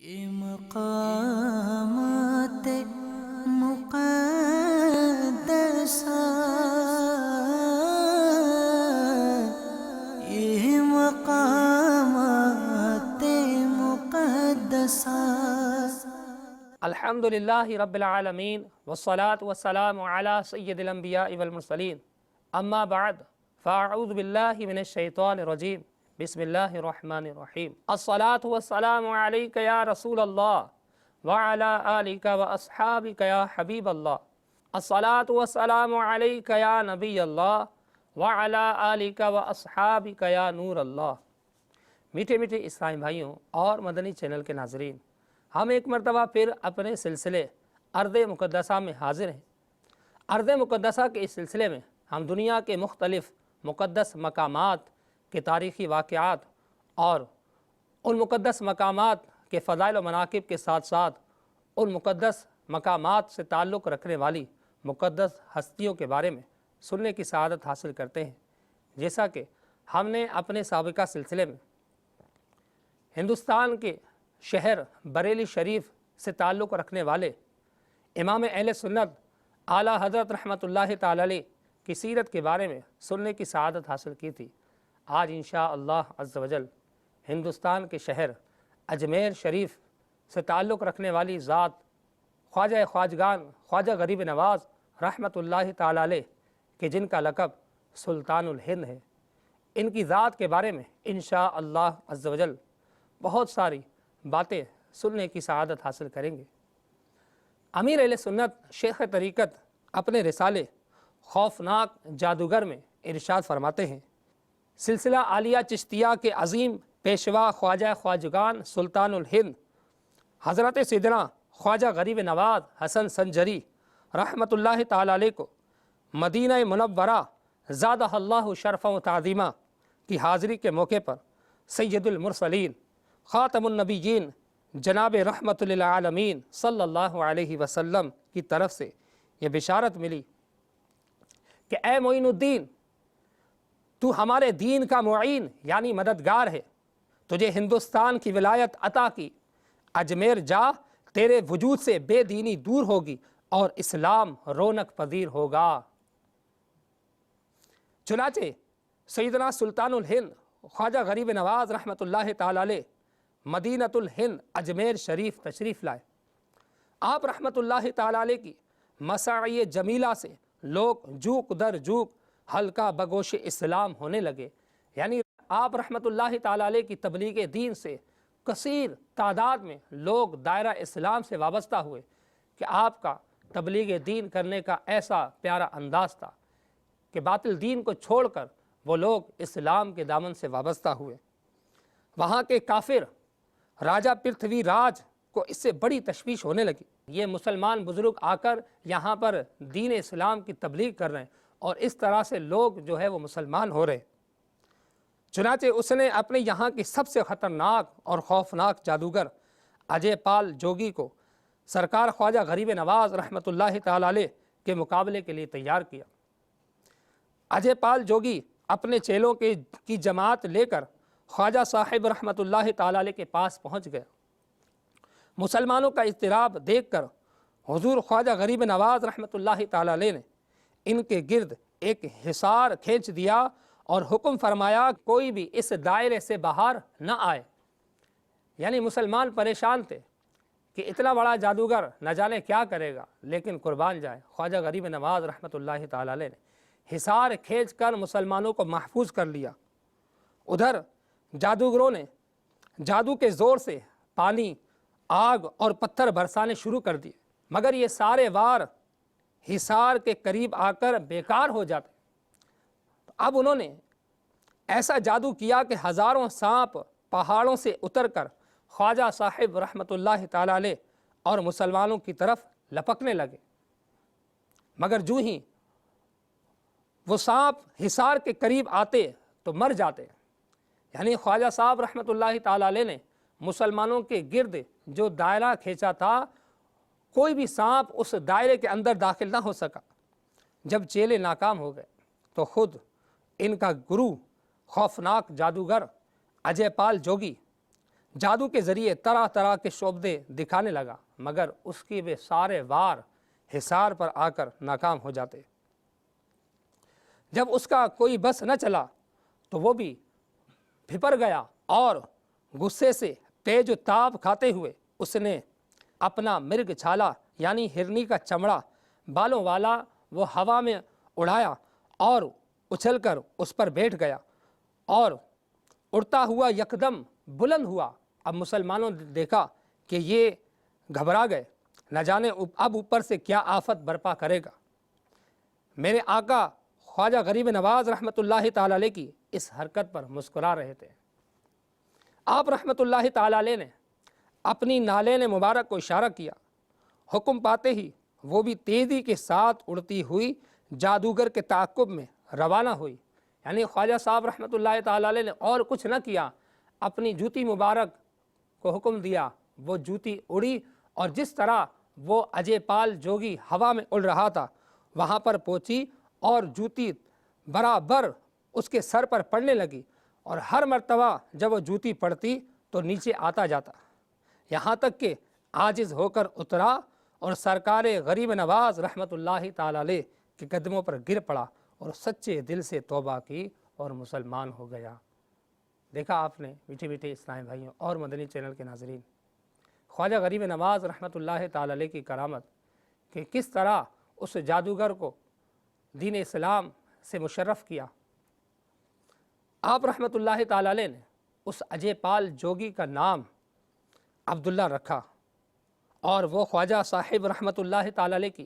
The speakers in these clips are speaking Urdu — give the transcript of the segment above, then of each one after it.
یہ مقامات مقدسہ، یہ مقامات مقدسہ۔ الحمدللہ رب العالمین والصلاة والسلام علی سید الانبیاء والمرسلین، اما بعد فاعوذ باللہ من الشیطان الرجیم، بسم اللہ الرحمن الرحیم۔ الصلاة والسلام علیک یا رسول اللہ وعلی آلک واصحابک یا حبیب اللہ۔ الصلاة والسلام علیک یا نبی اللہ وعلی آلک واصحابک یا نور اللہ۔ میٹھے میٹھے اسلامی بھائیوں اور مدنی چینل کے ناظرین، ہم ایک مرتبہ پھر اپنے سلسلے ارض مقدسہ میں حاضر ہیں۔ ارض مقدسہ کے اس سلسلے میں ہم دنیا کے مختلف مقدس مقامات کے تاریخی واقعات اور ان مقدس مقامات کے فضائل و مناقب کے ساتھ ساتھ ان مقدس مقامات سے تعلق رکھنے والی مقدس ہستیوں کے بارے میں سننے کی سعادت حاصل کرتے ہیں۔ جیسا کہ ہم نے اپنے سابقہ سلسلے میں ہندوستان کے شہر بریلی شریف سے تعلق رکھنے والے امام اہل سنت اعلیٰ حضرت رحمۃ اللہ تعالی علیہ کی سیرت کے بارے میں سننے کی سعادت حاصل کی تھی۔ آج انشاءاللہ عز و جل ہندوستان کے شہر اجمیر شریف سے تعلق رکھنے والی ذات خواجہ خواجگان خواجہ غریب نواز رحمۃ اللہ تعالی علیہ کہ جن کا لقب سلطان الہند ہے، ان کی ذات کے بارے میں انشاءاللہ عز و جل بہت ساری باتیں سننے کی سعادت حاصل کریں گے۔ امیر اہل سنت شیخ طریقت اپنے رسالے خوفناک جادوگر میں ارشاد فرماتے ہیں، سلسلہ عالیہ چشتیہ کے عظیم پیشوا خواجہ خواجگان سلطان الہند حضرت سیدنا خواجہ غریب نواز حسن سنجری رحمۃ اللہ تعالی علیہ کو مدینہ منورہ زادہ اللہ شرفا و تعظیمہ کی حاضری کے موقع پر سید المرسلین خاتم النبیین جناب رحمت للعالمین صلی اللہ علیہ وسلم کی طرف سے یہ بشارت ملی کہ اے معین الدین، تو ہمارے دین کا معین یعنی مددگار ہے، تجھے ہندوستان کی ولایت عطا کی، اجمیر جا، تیرے وجود سے بے دینی دور ہوگی اور اسلام رونق پذیر ہوگا۔ چنانچہ سیدنا سلطان الہند خواجہ غریب نواز رحمۃ اللہ تعالی علیہ مدینۃ الہند اجمیر شریف تشریف لائے۔ آپ رحمۃ اللہ تعالی علیہ کی مساعی جمیلہ سے لوگ جوک در جوک حلقہ بگوش اسلام ہونے لگے، یعنی آپ رحمۃ اللہ تعالی علیہ کی تبلیغ دین سے کثیر تعداد میں لوگ دائرہ اسلام سے وابستہ ہوئے کہ آپ کا تبلیغ دین کرنے کا ایسا پیارا انداز تھا کہ باطل دین کو چھوڑ کر وہ لوگ اسلام کے دامن سے وابستہ ہوئے۔ وہاں کے کافر راجہ پرتھوی راج کو اس سے بڑی تشویش ہونے لگی، یہ مسلمان بزرگ آ کر یہاں پر دین اسلام کی تبلیغ کر رہے ہیں اور اس طرح سے لوگ جو ہے وہ مسلمان ہو رہے ہیں۔ چنانچہ اس نے اپنے یہاں کی سب سے خطرناک اور خوفناک جادوگر اجے پال جوگی کو سرکار خواجہ غریب نواز رحمۃ اللہ تعالی علیہ کے مقابلے کے لیے تیار کیا۔ اجے پال جوگی اپنے چیلوں کی جماعت لے کر خواجہ صاحب رحمۃ اللہ تعالی علیہ کے پاس پہنچ گیا۔ مسلمانوں کا اضطراب دیکھ کر حضور خواجہ غریب نواز رحمۃ اللہ تعالی علیہ نے ان کے گرد ایک حصار کھینچ دیا اور حکم فرمایا کوئی بھی اس دائرے سے باہر نہ آئے۔ یعنی مسلمان پریشان تھے کہ اتنا بڑا جادوگر نہ جانے کیا کرے گا، لیکن قربان جائے خواجہ غریب نواز رحمۃ اللہ تعالی علیہ نے حصار کھینچ کر مسلمانوں کو محفوظ کر لیا۔ ادھر جادوگروں نے جادو کے زور سے پانی، آگ اور پتھر برسانے شروع کر دیے، مگر یہ سارے وار حصار کے قریب آ کر بیکار ہو جاتے۔ اب انہوں نے ایسا جادو کیا کہ ہزاروں سانپ پہاڑوں سے اتر کر خواجہ صاحب رحمۃ اللہ تعالی علیہ اور مسلمانوں کی طرف لپکنے لگے، مگر جو ہی وہ سانپ حصار کے قریب آتے تو مر جاتے۔ یعنی خواجہ صاحب رحمۃ اللہ تعالی علیہ نے مسلمانوں کے گرد جو دائرہ کھینچا تھا، کوئی بھی سانپ اس دائرے کے اندر داخل نہ ہو سکا۔ جب چیلے ناکام ہو گئے تو خود ان کا گرو خوفناک جادوگر اجے پال جوگی جادو کے ذریعے طرح طرح کے شعبدے دکھانے لگا، مگر اس کی وہ سارے وار حصار پر آ کر ناکام ہو جاتے۔ جب اس کا کوئی بس نہ چلا تو وہ بھی پھپر گیا اور غصے سے تیز و تاب کھاتے ہوئے اس نے اپنا مرگ چھالا یعنی ہرنی کا چمڑا بالوں والا وہ ہوا میں اڑایا اور اچھل کر اس پر بیٹھ گیا اور اڑتا ہوا یکدم بلند ہوا۔ اب مسلمانوں نے دیکھا کہ یہ گھبرا گئے، نہ جانے اب اوپر سے کیا آفت برپا کرے گا۔ میرے آقا خواجہ غریب نواز رحمۃ اللہ تعالی علیہ کی اس حرکت پر مسکرا رہے تھے۔ آپ رحمۃ اللہ تعالی علیہ نے اپنی نالین مبارک کو اشارہ کیا، حکم پاتے ہی وہ بھی تیزی کے ساتھ اڑتی ہوئی جادوگر کے تعاقب میں روانہ ہوئی۔ یعنی خواجہ صاحب رحمۃ اللہ تعالی علیہ نے اور کچھ نہ کیا، اپنی جوتی مبارک کو حکم دیا، وہ جوتی اڑی اور جس طرح وہ اجے پال جوگی ہوا میں اڑ رہا تھا وہاں پر پہنچی اور جوتی برابر اس کے سر پر پڑنے لگی، اور ہر مرتبہ جب وہ جوتی پڑتی تو نیچے آتا جاتا، یہاں تک کہ عاجز ہو کر اترا اور سرکار غریب نواز رحمۃ اللہ تعالی علیہ کے قدموں پر گر پڑا اور سچے دل سے توبہ کی اور مسلمان ہو گیا۔ دیکھا آپ نے میٹھے میٹھے اسلامی بھائیوں اور مدنی چینل کے ناظرین، خواجہ غریب نواز رحمۃ اللہ تعالی علیہ کی کرامت کہ کس طرح اس جادوگر کو دین اسلام سے مشرف کیا۔ آپ رحمۃ اللہ تعالی علیہ نے اس اجے پال جوگی کا نام عبداللہ رکھا، اور وہ خواجہ صاحب رحمۃ اللہ تعالی علیہ کی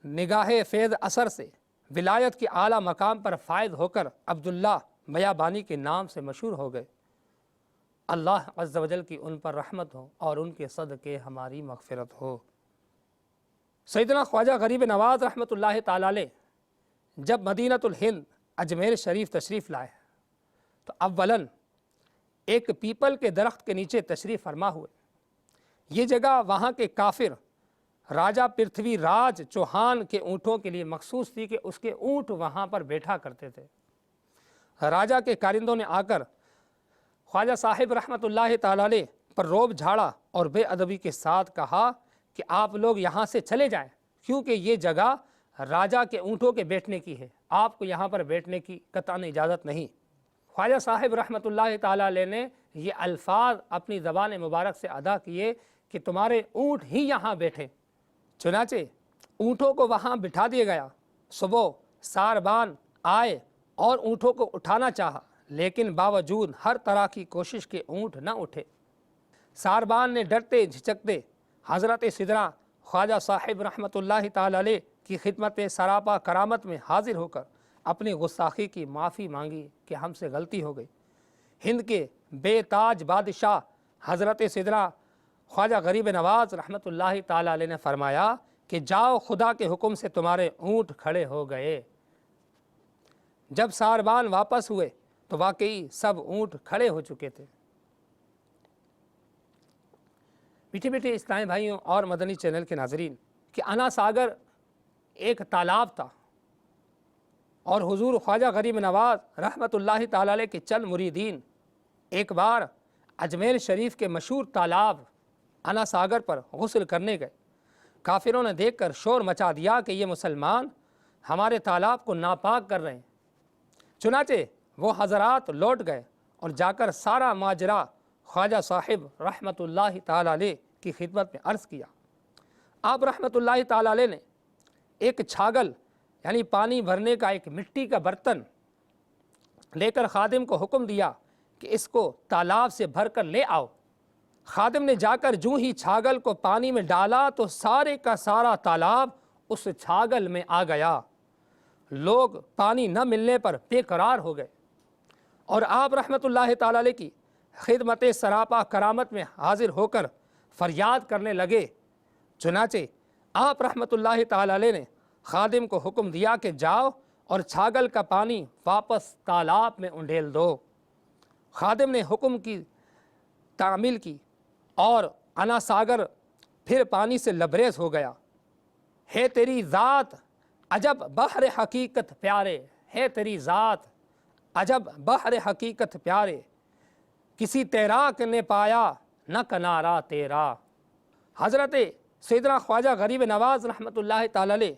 نگاہ فیض اثر سے ولایت کے اعلیٰ مقام پر فائد ہو کر عبداللہ بیابانی کے نام سے مشہور ہو گئے۔ اللہ عز و جل کی ان پر رحمت ہو اور ان کے صدقے ہماری مغفرت ہو۔ سیدنا خواجہ غریب نواز رحمۃ اللہ تعالی علیہ جب مدینۃ الہند اجمیر شریف تشریف لائے تو اولاً ایک پیپل کے درخت کے نیچے تشریف فرما ہوئے۔ یہ جگہ وہاں کے کافر راجہ پرتھوی راج چوہان کے اونٹوں کے لیے مخصوص تھی کہ اس کے اونٹ وہاں پر بیٹھا کرتے تھے۔ راجہ کے کارندوں نے آ کر خواجہ صاحب رحمۃ اللہ تعالی علیہ پر روب جھاڑا اور بے ادبی کے ساتھ کہا کہ آپ لوگ یہاں سے چلے جائیں، کیونکہ یہ جگہ راجہ کے اونٹوں کے بیٹھنے کی ہے، آپ کو یہاں پر بیٹھنے کی قطعاً اجازت نہیں۔ خواجہ صاحب رحمۃ اللہ تعالی علیہ نے یہ الفاظ اپنی زبان مبارک سے ادا کیے کہ تمہارے اونٹ ہی یہاں بیٹھے۔ چنانچہ اونٹوں کو وہاں بٹھا دیا گیا۔ صبح ساربان آئے اور اونٹوں کو اٹھانا چاہا، لیکن باوجود ہر طرح کی کوشش کے اونٹ نہ اٹھے۔ ساربان نے ڈرتے جھجکتے حضرت سدرا خواجہ صاحب رحمۃ اللہ تعالی علیہ کی خدمت سراپا کرامت میں حاضر ہو کر اپنی گستاخی کی معافی مانگی کہ ہم سے غلطی ہو گئی۔ ہند کے بے تاج بادشاہ حضرت سدرا خواجہ غریب نواز رحمۃ اللہ تعالی علیہ نے فرمایا کہ جاؤ، خدا کے حکم سے تمہارے اونٹ کھڑے ہو گئے۔ جب ساربان واپس ہوئے تو واقعی سب اونٹ کھڑے ہو چکے تھے۔ میٹھے میٹھے اسلامی بھائیوں اور مدنی چینل کے ناظرین، کہ انا ساگر ایک تالاب تھا، اور حضور خواجہ غریب نواز رحمۃ اللہ تعالی علیہ کے چند مریدین ایک بار اجمیر شریف کے مشہور تالاب انا ساگر پر غسل کرنے گئے۔ کافروں نے دیکھ کر شور مچا دیا کہ یہ مسلمان ہمارے تالاب کو ناپاک کر رہے ہیں۔ چنانچہ وہ حضرات لوٹ گئے اور جا کر سارا ماجرا خواجہ صاحب رحمۃ اللہ تعالی علیہ کی خدمت میں عرض کیا۔ آپ رحمۃ اللہ تعالی علیہ نے ایک چھاگل یعنی پانی بھرنے کا ایک مٹی کا برتن لے کر خادم کو حکم دیا کہ اس کو تالاب سے بھر کر لے آؤ۔ خادم نے جا کر جوں ہی چھاگل کو پانی میں ڈالا تو سارے کا سارا تالاب اس چھاگل میں آ گیا۔ لوگ پانی نہ ملنے پر بے قرار ہو گئے اور آپ رحمۃ اللہ تعالی علیہ کی خدمت سراپا کرامت میں حاضر ہو کر فریاد کرنے لگے۔ چنانچہ آپ رحمۃ اللہ تعالی علیہ نے خادم کو حکم دیا کہ جاؤ اور چھاگل کا پانی واپس تالاب میں انڈیل دو۔ خادم نے حکم کی تعمیل کی اور انا ساگر پھر پانی سے لبریز ہو گیا۔ ہے تیری ذات عجب بحر حقیقت پیارے، ہے تیری ذات عجب بحر حقیقت پیارے، کسی تیراک نے پایا نہ کنارہ تیرا۔ حضرت سیدنا خواجہ غریب نواز رحمۃ اللہ تعالی علیہ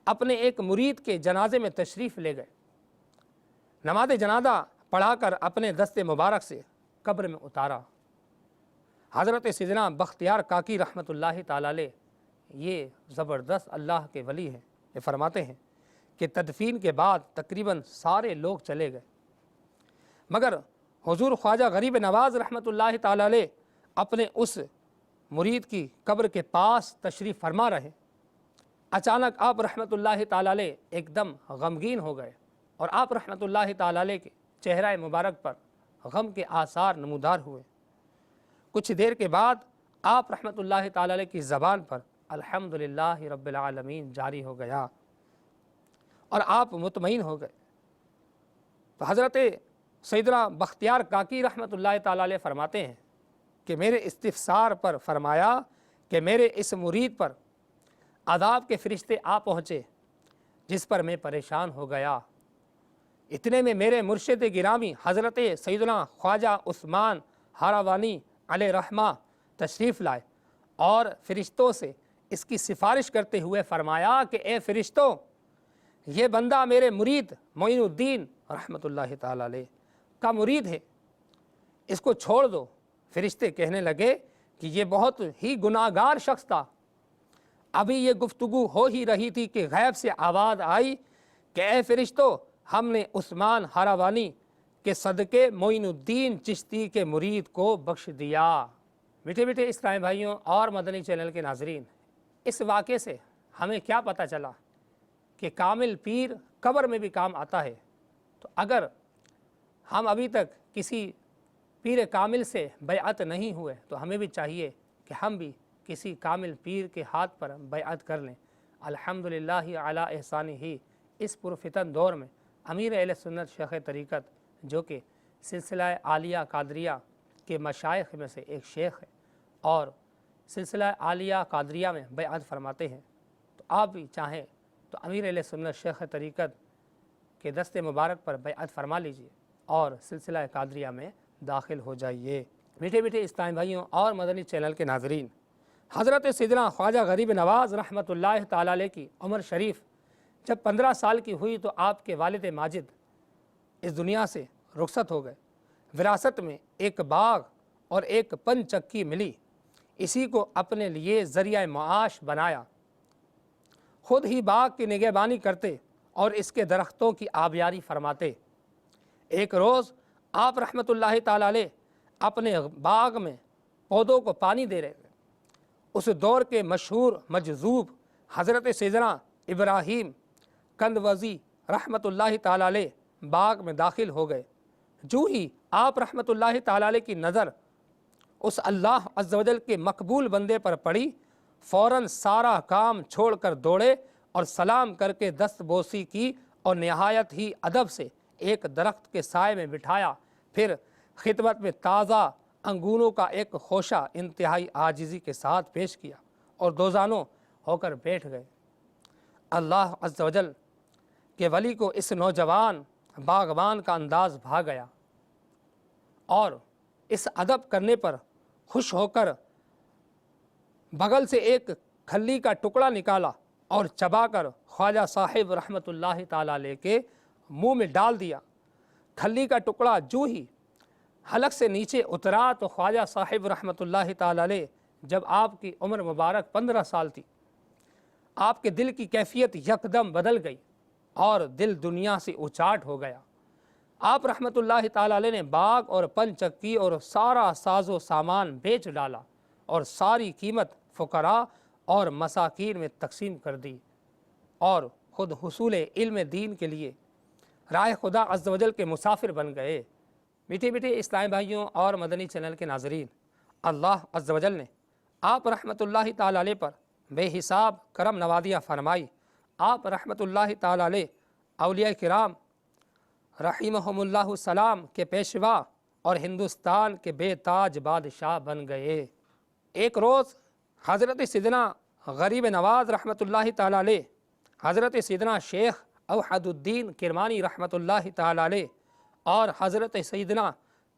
اپنے ایک مرید کے جنازے میں تشریف لے گئے۔ نماز جنازہ پڑھا کر اپنے دست مبارک سے قبر میں اتارا۔ حضرت سیدنا بختیار کاکی رحمۃ اللہ تعالی علیہ یہ زبردست اللہ کے ولی ہیں، یہ فرماتے ہیں کہ تدفین کے بعد تقریباً سارے لوگ چلے گئے، مگر حضور خواجہ غریب نواز رحمۃ اللہ تعالی علیہ اپنے اس مرید کی قبر کے پاس تشریف فرما رہے۔ اچانک آپ رحمۃ اللہ تعالی علیہ ایک دم غمگین ہو گئے اور آپ رحمۃ اللہ تعالی علیہ کے چہرہ مبارک پر غم کے آثار نمودار ہوئے۔ کچھ دیر کے بعد آپ رحمۃ اللہ تعالی علیہ کی زبان پر الحمدللہ رب العالمین جاری ہو گیا اور آپ مطمئن ہو گئے۔ تو حضرت سیدنا بختیار کاکی رحمۃ اللہ تعالی علیہ فرماتے ہیں کہ میرے استفسار پر فرمایا کہ میرے اس مرید پر عذاب کے فرشتے آ پہنچے جس پر میں پریشان ہو گیا۔ اتنے میں میرے مرشد گرامی حضرت سیدنا خواجہ عثمان ہاراوانی علیہ رحمہ تشریف لائے اور فرشتوں سے اس کی سفارش کرتے ہوئے فرمایا کہ اے فرشتوں، یہ بندہ میرے مرید معین الدین رحمۃ اللہ تعالی علیہ کا مرید ہے، اس کو چھوڑ دو۔ فرشتے کہنے لگے کہ یہ بہت ہی گناہ گار شخص تھا۔ ابھی یہ گفتگو ہو ہی رہی تھی کہ غیب سے آواز آئی کہ اے فرشتوں، ہم نے عثمان ہاراوانی کے صدقے معین الدین چشتی کے مرید کو بخش دیا۔ میٹھے میٹھے اسلامی بھائیوں اور مدنی چینل کے ناظرین، اس واقعے سے ہمیں کیا پتہ چلا کہ کامل پیر قبر میں بھی کام آتا ہے۔ تو اگر ہم ابھی تک کسی پیر کامل سے بیعت نہیں ہوئے تو ہمیں بھی چاہیے کہ ہم بھی کسی کامل پیر کے ہاتھ پر بیعت کر لیں۔ الحمدللہ علی احسانہ، اس پرفتن دور میں امیر اہل سنت شیخ طریقت جو کہ سلسلہ عالیہ قادریہ کے مشائخ میں سے ایک شیخ ہے اور سلسلہ عالیہ قادریہ میں بیعت فرماتے ہیں، تو آپ بھی چاہیں تو امیر اہل سنت شیخ طریقت کے دست مبارک پر بیعت فرما لیجئے اور سلسلہ قادریہ میں داخل ہو جائیے۔ میٹھے میٹھے اسلامی بھائیوں اور مدنی چینل کے ناظرین، حضرت سیدنا خواجہ غریب نواز رحمۃ اللہ تعالی علیہ کی عمر شریف جب 15 سال کی ہوئی تو آپ کے والد ماجد اس دنیا سے رخصت ہو گئے۔ وراثت میں ایک باغ اور ایک پن چکی ملی، اسی کو اپنے لیے ذریعہ معاش بنایا۔ خود ہی باغ کی نگہبانی کرتے اور اس کے درختوں کی آبیاری فرماتے۔ ایک روز آپ رحمۃ اللہ تعالی علیہ اپنے باغ میں پودوں کو پانی دے رہے تھے۔ اس دور کے مشہور مجذوب حضرت سیدنا ابراہیم کندوزی رحمۃ اللہ تعالی علیہ باغ میں داخل ہو گئے۔ جو ہی آپ رحمۃ اللہ تعالی علیہ کی نظر اس اللہ عز و جل کے مقبول بندے پر پڑی، فوراً سارا کام چھوڑ کر دوڑے اور سلام کر کے دست بوسی کی اور نہایت ہی ادب سے ایک درخت کے سائے میں بٹھایا، پھر خدمت میں تازہ انگوروں کا ایک خوشہ انتہائی عاجزی کے ساتھ پیش کیا اور دوزانوں ہو کر بیٹھ گئے۔ اللہ عز و جل کے ولی کو اس نوجوان باغبان کا انداز بھا گیا اور اس ادب کرنے پر خوش ہو کر بغل سے ایک کھلی کا ٹکڑا نکالا اور چبا کر خواجہ صاحب رحمۃ اللہ تعالی علیہ کے منہ میں ڈال دیا۔ کھلی کا ٹکڑا جو ہی حلق سے نیچے اترا تو خواجہ صاحب رحمۃ اللہ تعالی علیہ، جب آپ کی عمر مبارک 15 سال تھی، آپ کے دل کی کیفیت یکدم بدل گئی اور دل دنیا سے اچاٹ ہو گیا۔ آپ رحمۃ اللہ تعالی علیہ نے باغ اور پن چکی اور سارا ساز و سامان بیچ ڈالا اور ساری قیمت فقراء اور مساکین میں تقسیم کر دی اور خود حصول علم دین کے لیے راہ خدا عز و جل کے مسافر بن گئے۔ میٹھے میٹھے اسلامی بھائیوں اور مدنی چینل کے ناظرین، اللہ عز و جل نے آپ رحمۃ اللہ تعالی علیہ پر بے حساب کرم نوازیاں فرمائی۔ آپ رحمۃ اللہ تعالی علیہ اولیاء کرام رحمہم اللہ السلام کے پیشوا اور ہندوستان کے بے تاج بادشاہ بن گئے۔ ایک روز حضرت سیدنا غریب نواز رحمۃ اللہ تعالی علیہ، حضرت سیدنا شیخ اوحد الدین کرمانی رحمۃ اللہ تعالی علیہ اور حضرت سیدنا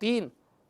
3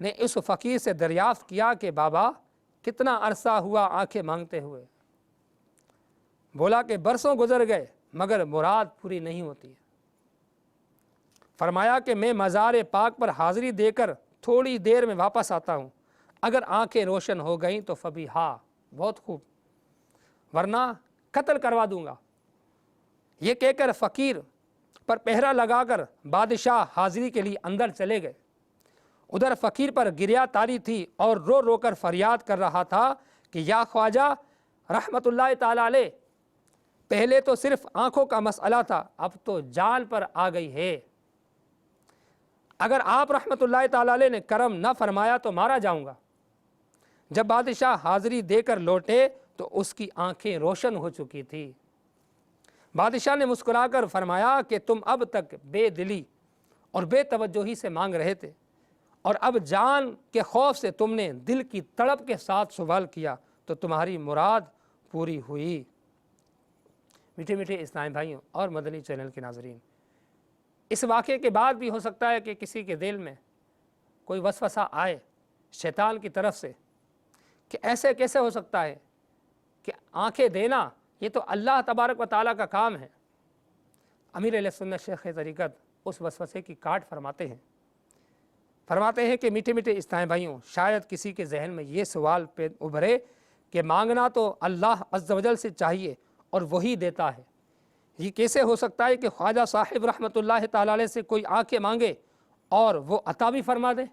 نے اس فقیر سے دریافت کیا کہ بابا کتنا عرصہ ہوا آنکھیں مانگتے ہوئے؟ بولا کہ برسوں گزر گئے مگر مراد پوری نہیں ہوتی ہے۔ فرمایا کہ میں مزار پاک پر حاضری دے کر تھوڑی دیر میں واپس آتا ہوں، اگر آنکھیں روشن ہو گئیں تو فبی ہاں، بہت خوب، ورنہ قتل کروا دوں گا۔ یہ کہہ کر فقیر پر پہرا لگا کر بادشاہ حاضری کے لیے اندر چلے گئے۔ ادھر فقیر پر گریا تاری تھی اور رو رو کر فریاد کر رہا تھا کہ یا خواجہ رحمت اللہ تعالی علیہ، پہلے تو صرف آنکھوں کا مسئلہ تھا، اب تو جان پر آ گئی ہے، اگر آپ رحمت اللہ تعالی علیہ نے کرم نہ فرمایا تو مارا جاؤں گا۔ جب بادشاہ حاضری دے کر لوٹے تو اس کی آنکھیں روشن ہو چکی تھی۔ بادشاہ نے مسکرا کر فرمایا کہ تم اب تک بے دلی اور بے توجہی سے مانگ رہے تھے، اور اب جان کے خوف سے تم نے دل کی تڑپ کے ساتھ سوال کیا تو تمہاری مراد پوری ہوئی۔ میٹھے میٹھے اسلامی بھائیوں اور مدنی چینل کے ناظرین، اس واقعے کے بعد بھی ہو سکتا ہے کہ کسی کے دل میں کوئی وسوسہ آئے شیطان کی طرف سے کہ ایسے کیسے ہو سکتا ہے کہ آنکھیں دینا یہ تو اللہ تبارک و تعالیٰ کا کام ہے۔ امیر اہل سنت شیخ طریقت اس وسوسے کی کاٹ فرماتے ہیں کہ میٹھے میٹھے اسلامی بھائیوں، شاید کسی کے ذہن میں یہ سوال ابھرے کہ مانگنا تو اللہ عز و جل سے چاہیے اور وہی دیتا ہے، یہ کیسے ہو سکتا ہے کہ خواجہ صاحب رحمۃ اللہ تعالی علیہ سے کوئی آنکھیں مانگے اور وہ عطا بھی فرما دے؟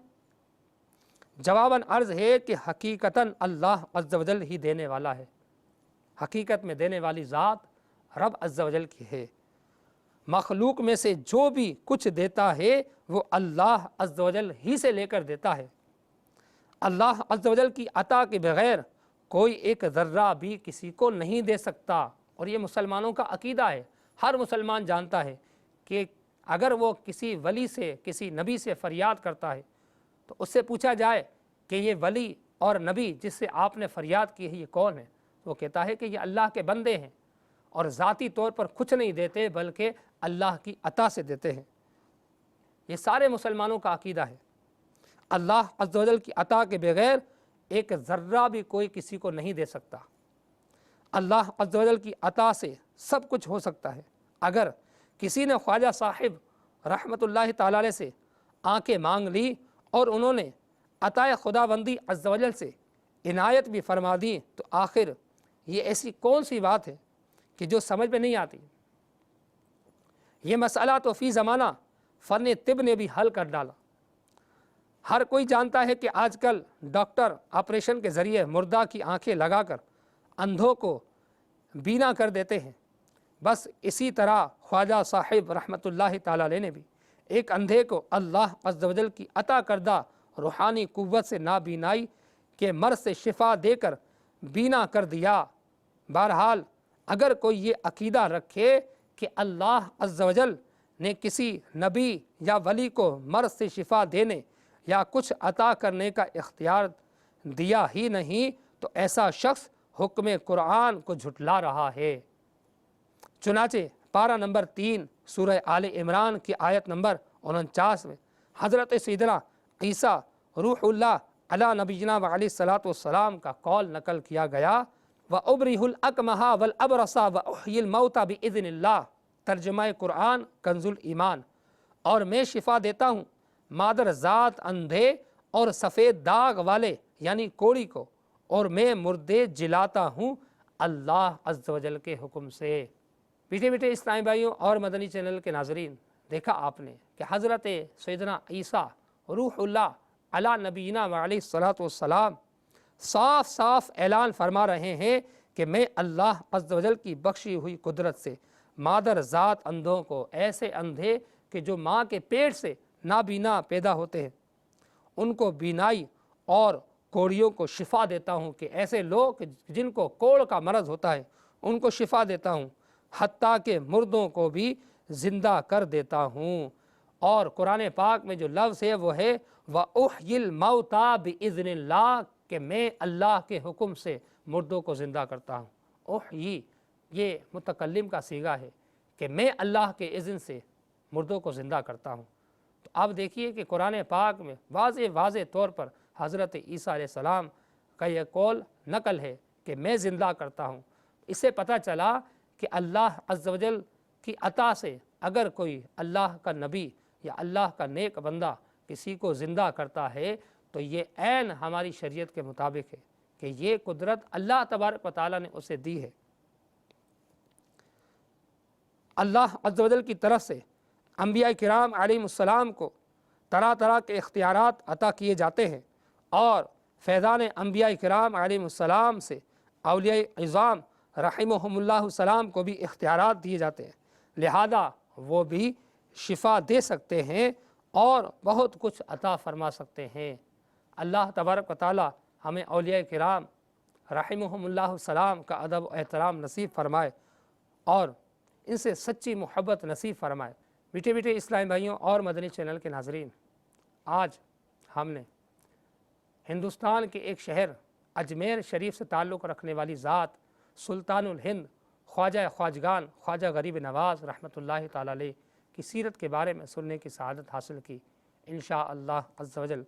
جواباً عرض ہے کہ حقیقتاً اللہ عز و جل ہی دینے والا ہے، حقیقت میں دینے والی ذات رب عز و جل کی ہے۔ مخلوق میں سے جو بھی کچھ دیتا ہے وہ اللہ عز و جل ہی سے لے کر دیتا ہے۔ اللہ عز و جل کی عطا کے بغیر کوئی ایک ذرہ بھی کسی کو نہیں دے سکتا، اور یہ مسلمانوں کا عقیدہ ہے۔ ہر مسلمان جانتا ہے کہ اگر وہ کسی ولی سے، کسی نبی سے فریاد کرتا ہے تو اس سے پوچھا جائے کہ یہ ولی اور نبی جس سے آپ نے فریاد کی ہے یہ کون ہے، وہ کہتا ہے کہ یہ اللہ کے بندے ہیں، اور ذاتی طور پر کچھ نہیں دیتے بلکہ اللہ کی عطا سے دیتے ہیں۔ یہ سارے مسلمانوں کا عقیدہ ہے۔ اللہ عز و جل کی عطا کے بغیر ایک ذرہ بھی کوئی کسی کو نہیں دے سکتا۔ اللہ عز و جل کی عطا سے سب کچھ ہو سکتا ہے۔ اگر کسی نے خواجہ صاحب رحمت اللہ تعالی علیہ سے آنکھیں مانگ لی اور انہوں نے عطائے خداوندی عز و جل سے عنایت بھی فرما دی تو آخر یہ ایسی کون سی بات ہے کہ جو سمجھ میں نہیں آتی؟ یہ مسئلہ تو فی زمانہ فن طب نے بھی حل کر ڈالا۔ ہر کوئی جانتا ہے کہ آج کل ڈاکٹر آپریشن کے ذریعے مردہ کی آنکھیں لگا کر اندھوں کو بینا کر دیتے ہیں۔ بس اسی طرح خواجہ صاحب رحمت اللہ تعالی علیہ نے بھی ایک اندھے کو اللہ عز و جل کی عطا کردہ روحانی قوت سے نابینائی کے مرض سے شفا دے کر بینا کر دیا۔ بہرحال اگر کوئی یہ عقیدہ رکھے کہ اللہ عز و جل نے کسی نبی یا ولی کو مرض سے شفا دینے یا کچھ عطا کرنے کا اختیار دیا ہی نہیں تو ایسا شخص حکم قرآن کو جھٹلا رہا ہے۔ چنانچہ پارہ نمبر 3 سورہ آل عمران کی آیت نمبر 49 میں حضرت سیدنا عیسیٰ روح اللہ علی نبینا وعلیہ الصلاۃ والسلام کا قول نقل کیا گیا، وَأُبْرِئُ الْأَكْمَحَ وَالْأَبْرَصَ وَأُحْيِي الْمَوْتَى بِإِذْنِ اللَّهِ، ترجمہ قرآن کنز الایمان۔ اور میں شفا دیتا ہوں مادر ذات اندھے اور سفید داغ والے یعنی کوڑی کو، اور میں مردے جلاتا ہوں اللہ عز و جل کے حکم سے۔ میٹھے میٹھے اسلامی بھائیوں اور مدنی چینل کے ناظرین، دیکھا آپ نے کہ حضرت سیدنا عیسیٰ روح اللہ علی نبینا وعلیہ الصلاۃ والسلام صاف صاف اعلان فرما رہے ہیں کہ میں اللہ عز و جل کی بخشی ہوئی قدرت سے مادر ذات اندھوں کو، ایسے اندھے کہ جو ماں کے پیٹ سے نابینا پیدا ہوتے ہیں، ان کو بینائی اور کوڑیوں کو شفا دیتا ہوں، کہ ایسے لوگ جن کو کوڑ کا مرض ہوتا ہے ان کو شفا دیتا ہوں، حتیٰ کہ مردوں کو بھی زندہ کر دیتا ہوں۔ اور قرآن پاک میں جو لفظ ہے وہ ہے وَأُحْيِي الْمَوْتَى بِإِذْنِ اللَّهِ، کہ میں اللہ کے حکم سے مردوں کو زندہ کرتا ہوں۔ احیی یہ متکلم کا صیغہ ہے کہ میں اللہ کے اذن سے مردوں کو زندہ کرتا ہوں۔ تو اب دیکھیے کہ قرآن پاک میں واضح طور پر حضرت عیسیٰ علیہ السلام کا یہ قول نقل ہے کہ میں زندہ کرتا ہوں۔ اس سے پتہ چلا کہ اللہ عز و جل کی عطا سے اگر کوئی اللہ کا نبی یا اللہ کا نیک بندہ کسی کو زندہ کرتا ہے تو یہ عین ہماری شریعت کے مطابق ہے کہ یہ قدرت اللہ تبارک و تعالیٰ نے اسے دی ہے۔ اللہ عز و جل کی طرف سے انبیاء کرام علیہ السلام کو طرح طرح کے اختیارات عطا کیے جاتے ہیں، اور فیضان انبیاء کرام علیہ السلام سے اولیاء عظام رحمہم اللہ السلام کو بھی اختیارات دیے جاتے ہیں، لہذا وہ بھی شفا دے سکتے ہیں اور بہت کچھ عطا فرما سکتے ہیں۔ اللہ تبارک و تعالی ہمیں اولیاء کرام رحمہم اللہ السلام کا ادب و احترام نصیب فرمائے اور ان سے سچی محبت نصیب فرمائے۔ میٹھے اسلامی بھائیوں اور مدنی چینل کے ناظرین، آج ہم نے ہندوستان کے ایک شہر اجمیر شریف سے تعلق رکھنے والی ذات سلطان الہند خواجہ خواجگان خواجہ غریب نواز رحمۃ اللہ تعالی علیہ کی سیرت کے بارے میں سننے کی سعادت حاصل کی۔ انشاءاللہ عز و جل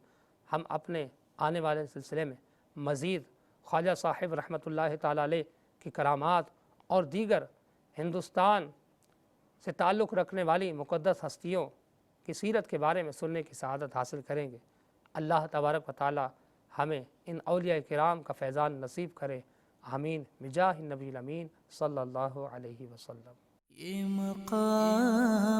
ہم اپنے آنے والے سلسلے میں مزید خواجہ صاحب رحمۃ اللہ تعالی علیہ کی کرامات اور دیگر ہندوستان سے تعلق رکھنے والی مقدس ہستیوں کی سیرت کے بارے میں سننے کی سعادت حاصل کریں گے۔ اللہ تبارک و تعالی ہمیں ان اولیاء کرام کا فیضان نصیب کرے، آمین بجاہ النبی الامین صلی اللہ علیہ وسلم۔ یہ مقامات